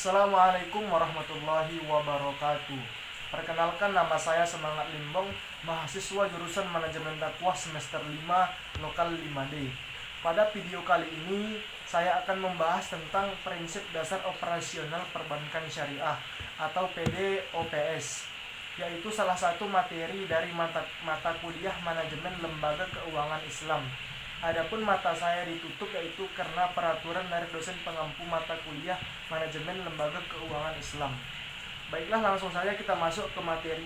Assalamualaikum warahmatullahi wabarakatuh. Perkenalkan, nama saya Semangat Limbong, mahasiswa jurusan Manajemen Dakwah semester 5 Lokal 5D. Pada video kali ini saya akan membahas tentang prinsip dasar operasional perbankan syariah atau PDOPS, yaitu salah satu materi dari mata kuliah Manajemen Lembaga Keuangan Islam. Adapun mata saya ditutup yaitu karena peraturan dari dosen pengampu mata kuliah Manajemen Lembaga Keuangan Islam. Baiklah, langsung saja kita masuk ke materi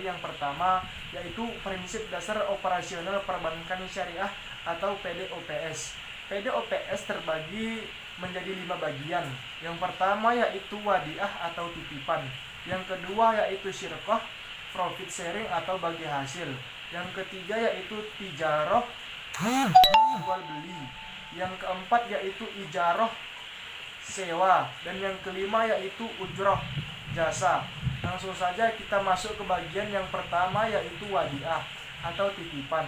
yang pertama, yaitu prinsip dasar operasional perbankan syariah atau PDOPS. PDOPS terbagi menjadi 5 bagian. Yang pertama yaitu wadiah atau titipan. Yang kedua yaitu syirkoh, profit sharing atau bagi hasil. Yang ketiga yaitu tijaroh, jual beli. Yang keempat yaitu ijaroh, sewa. Dan yang kelima yaitu ujroh, jasa. Langsung saja kita masuk ke bagian yang pertama yaitu wadiah atau titipan.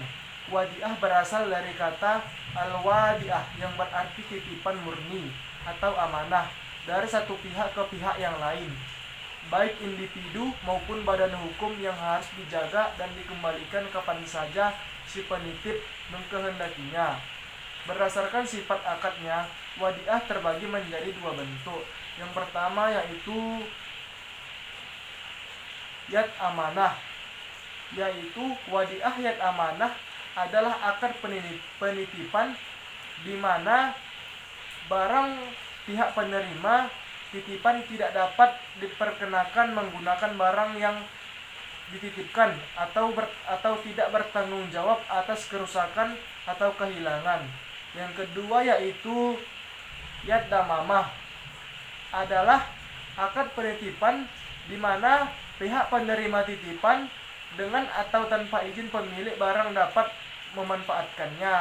Wadiah berasal dari kata al-wadiah yang berarti titipan murni atau amanah dari satu pihak ke pihak yang lain, baik individu maupun badan hukum, yang harus dijaga dan dikembalikan kapan saja si penitip mengkehendakinya. Berdasarkan sifat akadnya, wadiah terbagi menjadi 2 bentuk. Yang pertama yaitu yad amanah, yaitu wadiah yad amanah adalah akad penitipan di mana barang pihak penerima titipan tidak dapat diperkenakan menggunakan barang yang dititipkan atau tidak bertanggung jawab atas kerusakan atau kehilangan. Yang kedua yaitu yad damamah, adalah akad penitipan di mana pihak penerima titipan dengan atau tanpa izin pemilik barang dapat memanfaatkannya,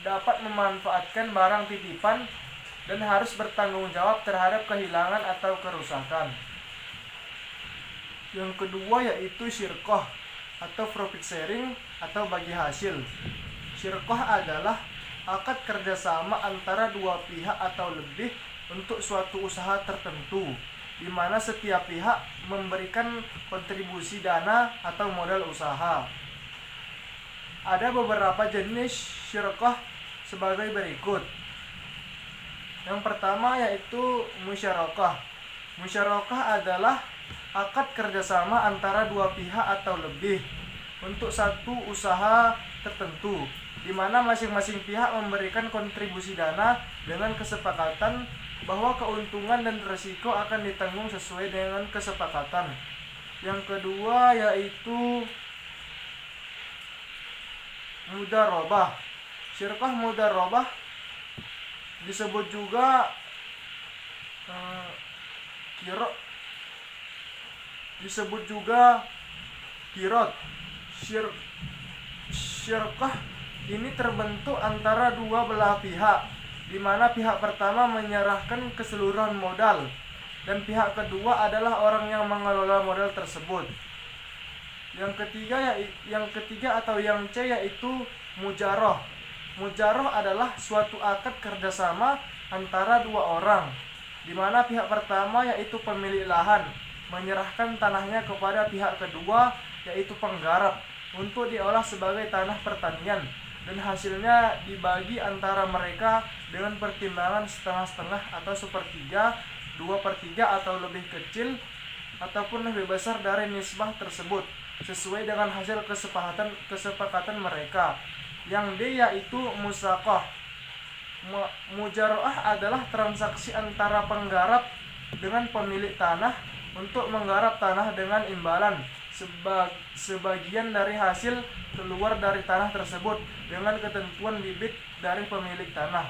dapat memanfaatkan barang titipan dan harus bertanggung jawab terhadap kehilangan atau kerusakan. Yang kedua yaitu syirkoh atau profit sharing atau bagi hasil. Syirkoh adalah akad kerjasama antara 2 pihak atau lebih untuk suatu usaha tertentu, di mana setiap pihak memberikan kontribusi dana atau modal usaha. Ada beberapa jenis syirkoh sebagai berikut. Yang pertama yaitu musyarakah. Musyarakah adalah akad kerjasama antara 2 pihak atau lebih untuk satu usaha tertentu, di mana masing-masing pihak memberikan kontribusi dana dengan kesepakatan bahwa keuntungan dan risiko akan ditanggung sesuai dengan kesepakatan. Yang kedua yaitu mudarobah. Syirkah mudarobah disebut juga kirot. Syirkah ini terbentuk antara 2 belah pihak, di mana pihak pertama menyerahkan keseluruhan modal dan pihak kedua adalah orang yang mengelola modal tersebut. Yang ketiga atau yang C yaitu mujaroh. Mujaroh adalah suatu akad kerjasama antara 2 orang, di mana pihak pertama yaitu pemilik lahan menyerahkan tanahnya kepada pihak kedua yaitu penggarap untuk diolah sebagai tanah pertanian, dan hasilnya dibagi antara mereka dengan pertimbangan setengah-setengah atau 1/3, 2/3 atau lebih kecil ataupun lebih besar dari nisbah tersebut sesuai dengan hasil kesepakatan mereka. Yang D yaitu musaqah. Mujaroah adalah transaksi antara penggarap dengan pemilik tanah untuk menggarap tanah dengan imbalan sebagian dari hasil keluar dari tanah tersebut dengan ketentuan bibit dari pemilik tanah.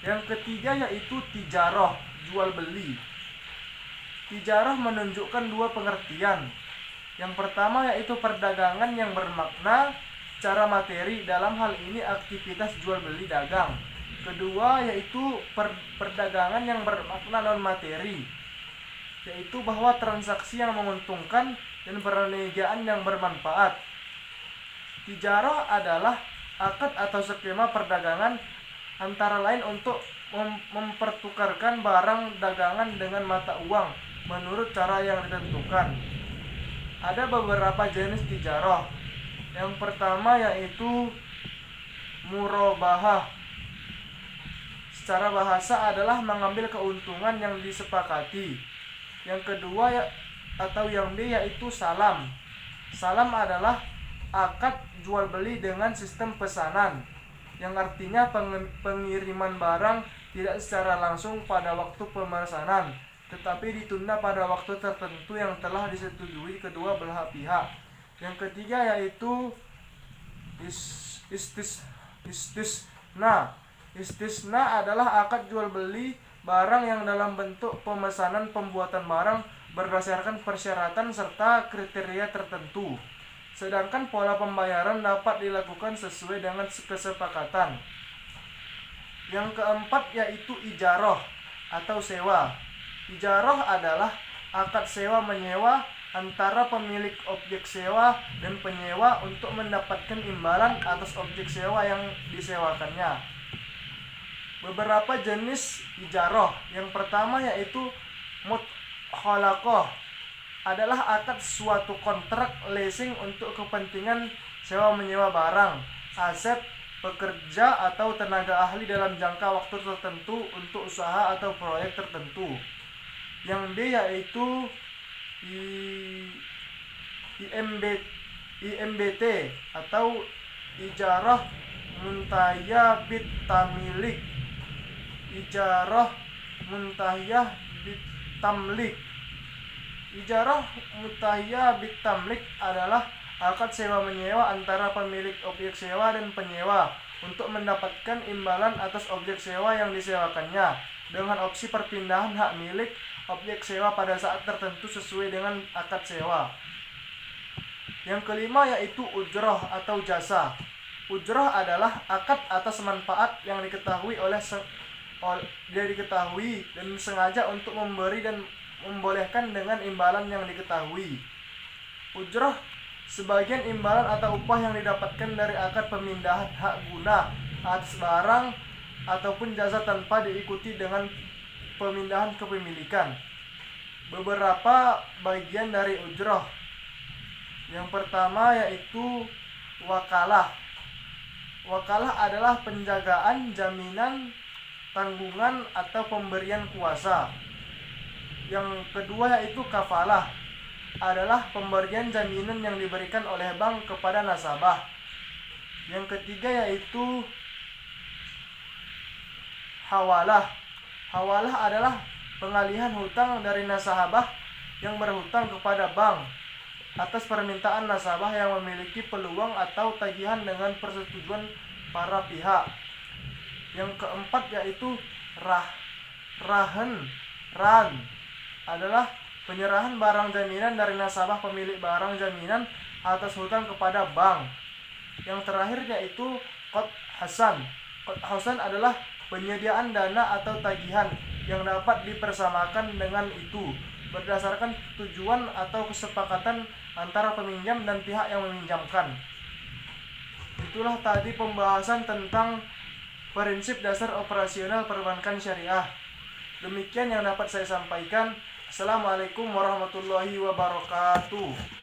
Yang ketiga yaitu tijaroh, jual beli. Tijaroh menunjukkan 2 pengertian. Yang pertama yaitu perdagangan yang bermakna secara materi, dalam hal ini aktivitas jual beli dagang. Kedua yaitu perdagangan yang bermakna non materi, yaitu bahwa transaksi yang menguntungkan dan perniagaan yang bermanfaat. Tijarah adalah akad atau skema perdagangan antara lain untuk mempertukarkan barang dagangan dengan mata uang menurut cara yang ditentukan. Ada beberapa jenis tijarah. Yang pertama yaitu murabahah. Secara bahasa adalah mengambil keuntungan yang disepakati. Yang kedua atau yang B yaitu salam. Salam adalah akad jual beli dengan sistem pesanan, yang artinya pengiriman barang tidak secara langsung pada waktu pemesanan, tetapi ditunda pada waktu tertentu yang telah disetujui kedua belah pihak. Yang ketiga yaitu istisna. Istisna adalah akad jual beli barang yang dalam bentuk pemesanan pembuatan barang berdasarkan persyaratan serta kriteria tertentu, sedangkan pola pembayaran dapat dilakukan sesuai dengan kesepakatan. Yang keempat yaitu ijarah atau sewa. Ijarah adalah akad sewa menyewa antara pemilik objek sewa dan penyewa untuk mendapatkan imbalan atas objek sewa yang disewakannya. Beberapa jenis ijarah. Yang pertama yaitu mukhalaqah, adalah akad suatu kontrak leasing untuk kepentingan sewa menyewa barang, aset, pekerja atau tenaga ahli dalam jangka waktu tertentu untuk usaha atau proyek tertentu. Yang B yaitu IMBT atau ijarah muntahiyah bitamlik. Ijarah muntahiyah bitamlik. Ijarah muntahiyah bitamlik adalah akad sewa menyewa antara pemilik objek sewa dan penyewa untuk mendapatkan imbalan atas objek sewa yang disewakannya dengan opsi perpindahan hak milik objek sewa pada saat tertentu sesuai dengan akad sewa. Yang kelima yaitu ujrah atau jasa. Ujrah adalah akad atas manfaat yang diketahui dan sengaja untuk memberi dan membolehkan dengan imbalan yang diketahui. Ujrah sebagian imbalan atau upah yang didapatkan dari akad pemindahan hak guna atas barang ataupun jasa tanpa diikuti dengan pemindahan kepemilikan. Beberapa bagian dari ujrah. Yang pertama yaitu wakalah. Wakalah adalah penjagaan, jaminan, tanggungan atau pemberian kuasa. Yang kedua yaitu kafalah, adalah pemberian jaminan yang diberikan oleh bank kepada nasabah. Yang ketiga yaitu hawalah. Hawalah adalah pengalihan hutang dari nasabah yang berhutang kepada bank atas permintaan nasabah yang memiliki peluang atau tagihan dengan persetujuan para pihak. Yang keempat yaitu rahan adalah penyerahan barang jaminan dari nasabah pemilik barang jaminan atas hutang kepada bank. Yang terakhir yaitu qad hasan. Qad hasan adalah penyediaan dana atau tagihan yang dapat dipersamakan dengan itu berdasarkan tujuan atau kesepakatan antara peminjam dan pihak yang meminjamkan. Itulah tadi pembahasan tentang prinsip dasar operasional perbankan syariah. Demikian yang dapat saya sampaikan. Assalamualaikum warahmatullahi wabarakatuh.